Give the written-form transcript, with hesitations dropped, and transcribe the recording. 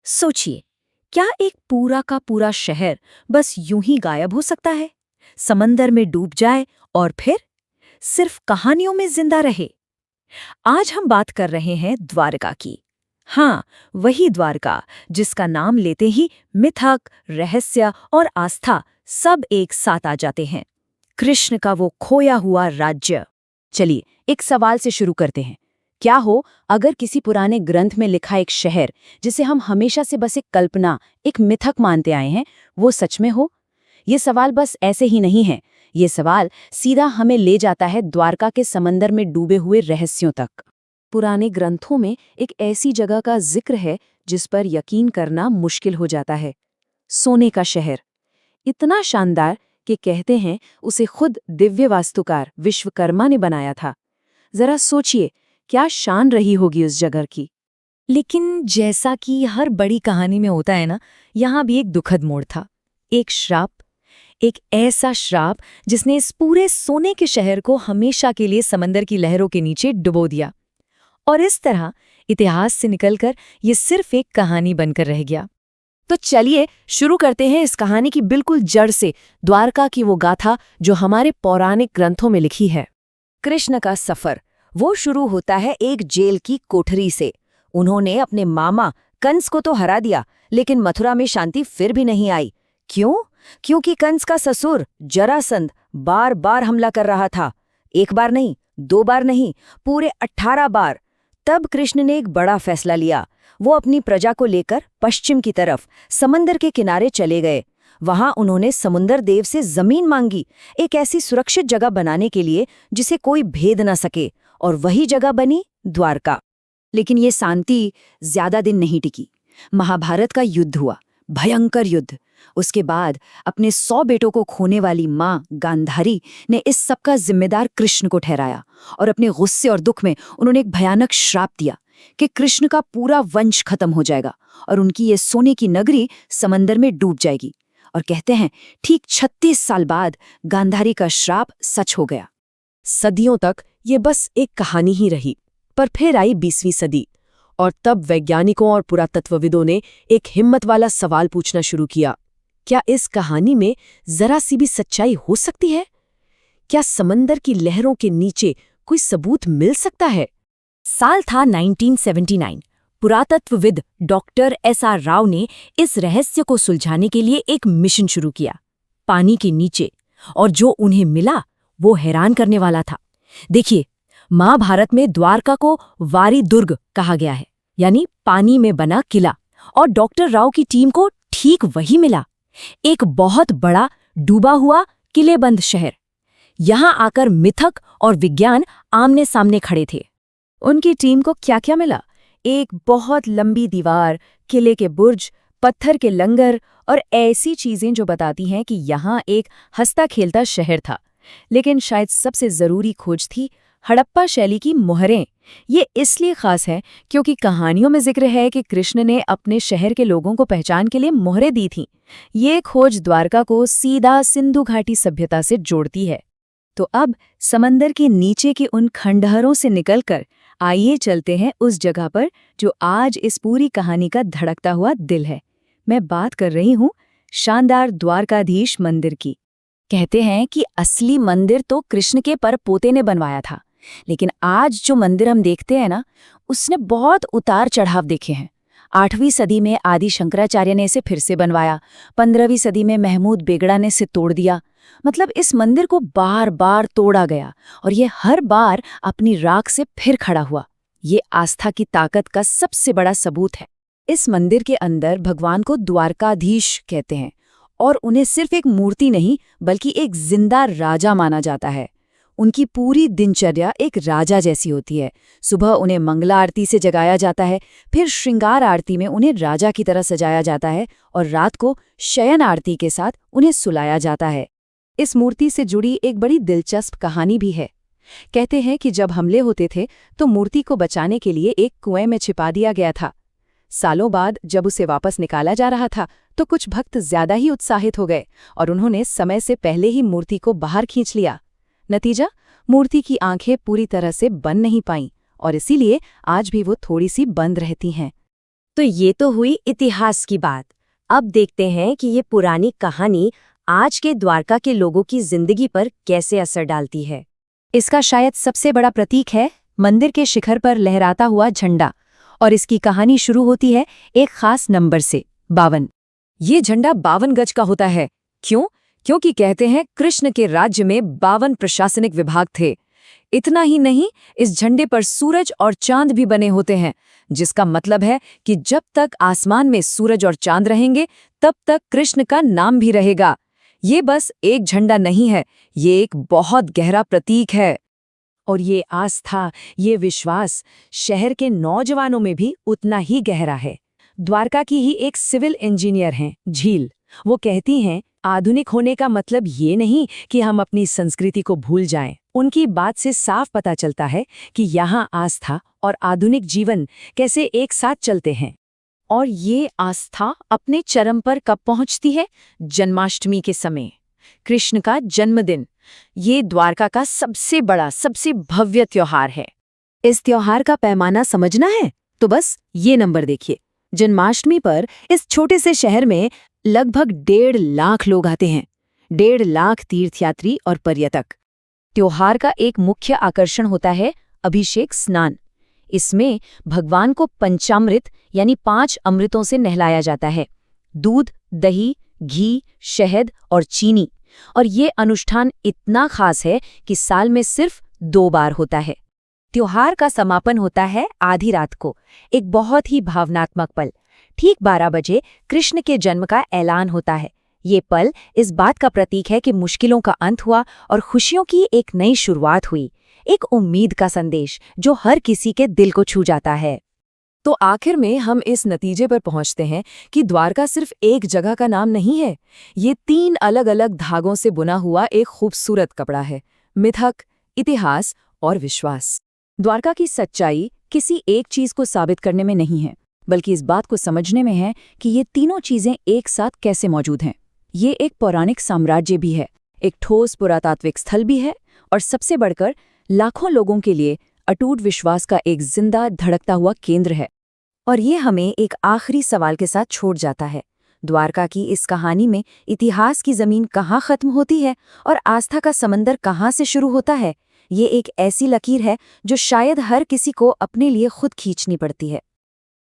सोचिए, क्या एक पूरा का पूरा शहर बस यूं ही गायब हो सकता है, समंदर में डूब जाए और फिर सिर्फ कहानियों में जिंदा रहे? आज हम बात कर रहे हैं द्वारका की। हाँ, वही द्वारका जिसका नाम लेते ही मिथक, रहस्य और आस्था सब एक साथ आ जाते हैं। कृष्ण का वो खोया हुआ राज्य। चलिए एक सवाल से शुरू करते हैं। क्या हो अगर किसी पुराने ग्रंथ में लिखा एक शहर जिसे हम हमेशा से बस एक कल्पना, एक मिथक मानते आए हैं, वो सच में हो? ये सवाल बस ऐसे ही नहीं है। ये सवाल सीधा हमें ले जाता है द्वारका के समंदर में डूबे हुए रहस्यों तक। पुराने ग्रंथों में एक ऐसी जगह का जिक्र है जिस पर यकीन करना मुश्किल हो जाता है। सोने का शहर, इतना शानदार कि कहते हैं उसे खुद दिव्य वास्तुकार विश्वकर्मा ने बनाया था। जरा सोचिए, क्या शान रही होगी उस जगह की। लेकिन जैसा कि हर बड़ी कहानी में होता है ना, यहाँ भी एक दुखद मोड़ था। एक श्राप, एक ऐसा श्राप जिसने इस पूरे सोने के शहर को हमेशा के लिए समंदर की लहरों के नीचे डुबो दिया। और इस तरह इतिहास से निकलकर ये सिर्फ एक कहानी बनकर रह गया। तो चलिए शुरू करते हैं इस कहानी की बिल्कुल जड़ से, द्वारका की वो गाथा जो हमारे पौराणिक ग्रंथों में लिखी है। कृष्ण का सफर वो शुरू होता है एक जेल की कोठरी से। उन्होंने अपने मामा कंस को तो हरा दिया, लेकिन मथुरा में शांति फिर भी नहीं आई। क्यों? क्योंकि कंस का ससुर जरासंध बार बार हमला कर रहा था। एक बार नहीं, दो बार नहीं, पूरे 18 बार। तब कृष्ण ने एक बड़ा फैसला लिया। वो अपनी प्रजा को लेकर पश्चिम की तरफ समंदर के किनारे चले गए। वहां उन्होंने समुंदर देव से जमीन मांगी, एक ऐसी सुरक्षित जगह बनाने के लिए जिसे कोई भेद न सके, और वही जगह बनी द्वारका। लेकिन ये शांति ज्यादा दिन नहीं टिकी। महाभारत का युद्ध हुआ, भयंकर युद्ध। उसके बाद अपने 100 बेटों को खोने वाली मां गांधारी ने इस सब का जिम्मेदार कृष्ण को ठहराया, और अपने गुस्से और दुख में उन्होंने एक भयानक श्राप दिया कि कृष्ण का पूरा वंश खत्म हो जाएगा और उनकी ये सोने की नगरी समंदर में डूब जाएगी। और कहते हैं ठीक 36 साल बाद गांधारी का श्राप सच हो गया। सदियों तक ये बस एक कहानी ही रही, पर फिर आई 20वीं सदी, और तब वैज्ञानिकों और पुरातत्वविदों ने एक हिम्मत वाला सवाल पूछना शुरू किया। क्या इस कहानी में जरा सी भी सच्चाई हो सकती है? क्या समंदर की लहरों के नीचे कोई सबूत मिल सकता है? साल था 1979। पुरातत्वविद डॉक्टर SR राव ने इस रहस्य को सुलझाने के लिए एक मिशन शुरू किया, पानी के नीचे। और जो उन्हें मिला वो हैरान करने वाला था। देखिए, महाभारत में द्वारका को वारी दुर्ग कहा गया है, यानी पानी में बना किला। और डॉक्टर राव की टीम को ठीक वही मिला, एक बहुत बड़ा डूबा हुआ किलेबंद शहर। यहां आकर मिथक और विज्ञान आमने सामने खड़े थे। उनकी टीम को क्या क्या मिला? एक बहुत लंबी दीवार, किले के बुर्ज, पत्थर के लंगर और ऐसी चीजें जो बताती हैं कि यहाँ एक हंसता खेलता शहर था। लेकिन शायद सबसे जरूरी खोज थी हड़प्पा शैली की मोहरें। ये इसलिए खास है क्योंकि कहानियों में जिक्र है कि कृष्ण ने अपने शहर के लोगों को पहचान के लिए मोहरें दी थीं। ये खोज द्वारका को सीधा सिंधु घाटी सभ्यता से जोड़ती है। तो अब समंदर के नीचे के उन खंडहरों से निकलकर आइए चलते हैं उस जगह पर जो आज इस पूरी कहानी का धड़कता हुआ दिल है। मैं बात कर रही हूँ शानदार द्वारकाधीश मंदिर की। कहते हैं कि असली मंदिर तो कृष्ण के परपोते ने बनवाया था, लेकिन आज जो मंदिर हम देखते हैं ना, उसने बहुत उतार चढ़ाव देखे हैं। 8वीं सदी में आदि शंकराचार्य ने इसे फिर से बनवाया, 15वीं सदी में महमूद बेगड़ा ने इसे तोड़ दिया। मतलब इस मंदिर को बार बार तोड़ा गया, और ये हर बार अपनी राख से फिर खड़ा हुआ। ये आस्था की ताकत का सबसे बड़ा सबूत है। इस मंदिर के अंदर भगवान को द्वारकाधीश कहते हैं, और उन्हें सिर्फ एक मूर्ति नहीं बल्कि एक जिंदा राजा माना जाता है। उनकी पूरी दिनचर्या एक राजा जैसी होती है। सुबह उन्हें मंगला आरती से जगाया जाता है, फिर श्रृंगार आरती में उन्हें राजा की तरह सजाया जाता है, और रात को शयन आरती के साथ उन्हें सुलाया जाता है। इस मूर्ति से जुड़ी एक बड़ी दिलचस्प कहानी भी है। कहते हैं कि जब हमले होते थे तो मूर्ति को बचाने के लिए एक कुएं में छिपा दिया गया था। सालों बाद जब उसे वापस निकाला जा रहा था तो कुछ भक्त ज्यादा ही उत्साहित हो गए और उन्होंने समय से पहले ही मूर्ति को बाहर खींच लिया। नतीजा, मूर्ति की आंखें पूरी तरह से बंद नहीं पाईं, और इसीलिए आज भी वो थोड़ी सी बंद रहती हैं। तो ये तो हुई इतिहास की बात। अब देखते हैं कि ये पुरानी कहानी आज के द्वारका के लोगों की जिंदगी पर कैसे असर डालती है। इसका शायद सबसे बड़ा प्रतीक है मंदिर के शिखर पर लहराता हुआ झंडा, और इसकी कहानी शुरू होती है एक खास नंबर से, 52। ये झंडा 52 गज का होता है। क्यों? क्योंकि कहते हैं कृष्ण के राज्य में 52 प्रशासनिक विभाग थे। इतना ही नहीं, इस झंडे पर सूरज और चांद भी बने होते हैं, जिसका मतलब है कि जब तक आसमान में सूरज और चांद रहेंगे तब तक कृष्ण का नाम भी रहेगा। ये बस एक झंडा नहीं है, ये एक बहुत गहरा प्रतीक है। और ये आस्था, ये विश्वास शहर के नौजवानों में भी उतना ही गहरा है। द्वारका की ही एक सिविल इंजीनियर हैं, झील। वो कहती हैं, आधुनिक होने का मतलब ये नहीं कि हम अपनी संस्कृति को भूल जाएं। उनकी बात से साफ पता चलता है कि यहाँ आस्था और आधुनिक जीवन कैसे एक साथ चलते हैं। और ये आस्था अपने चरम पर कब पहुंचती है? जन्माष्टमी के समय, कृष्ण का जन्मदिन। ये द्वारका का सबसे बड़ा, सबसे भव्य त्योहार है। इस त्योहार का पैमाना समझना है तो बस ये नंबर देखिए। जन्माष्टमी पर इस छोटे से शहर में लगभग 1.5 लाख लोग आते हैं। 1.5 लाख तीर्थयात्री और पर्यटक। त्योहार का एक मुख्य आकर्षण होता है अभिषेक स्नान। इसमें भगवान को पंचामृत यानी 5 अमृतों से नहलाया जाता है। दूध, दही, घी, शहद और चीनी। और ये अनुष्ठान इतना खास है कि साल में सिर्फ 2 बार होता है। त्योहार का समापन होता है आधी रात को, एक बहुत ही भावनात्मक पल। ठीक 12 बजे कृष्ण के जन्म का ऐलान होता है। ये पल इस बात का प्रतीक है कि मुश्किलों का अंत हुआ और खुशियों की एक नई शुरुआत हुई। एक उम्मीद का संदेश जो हर किसी के दिल को छू जाता है। तो आखिर में हम इस नतीजे पर पहुंचते हैं कि द्वारका सिर्फ एक जगह का नाम नहीं है, ये 3 अलग अलग धागों से बुना हुआ एक खूबसूरत कपड़ा है। मिथक, इतिहास और विश्वास। द्वारका की सच्चाई किसी एक चीज को साबित करने में नहीं है, बल्कि इस बात को समझने में है कि ये तीनों चीजें एक साथ कैसे मौजूद हैं। ये एक पौराणिक साम्राज्य भी है, एक ठोस पुरातात्विक स्थल भी है, और सबसे बढ़कर लाखों लोगों के लिए अटूट विश्वास का एक जिंदा धड़कता हुआ केंद्र है। और ये हमें एक आखिरी सवाल के साथ छोड़ जाता है। द्वारका की इस कहानी में इतिहास की जमीन कहाँ खत्म होती है और आस्था का समंदर कहाँ से शुरू होता है? ये एक ऐसी लकीर है जो शायद हर किसी को अपने लिए खुद खींचनी पड़ती है।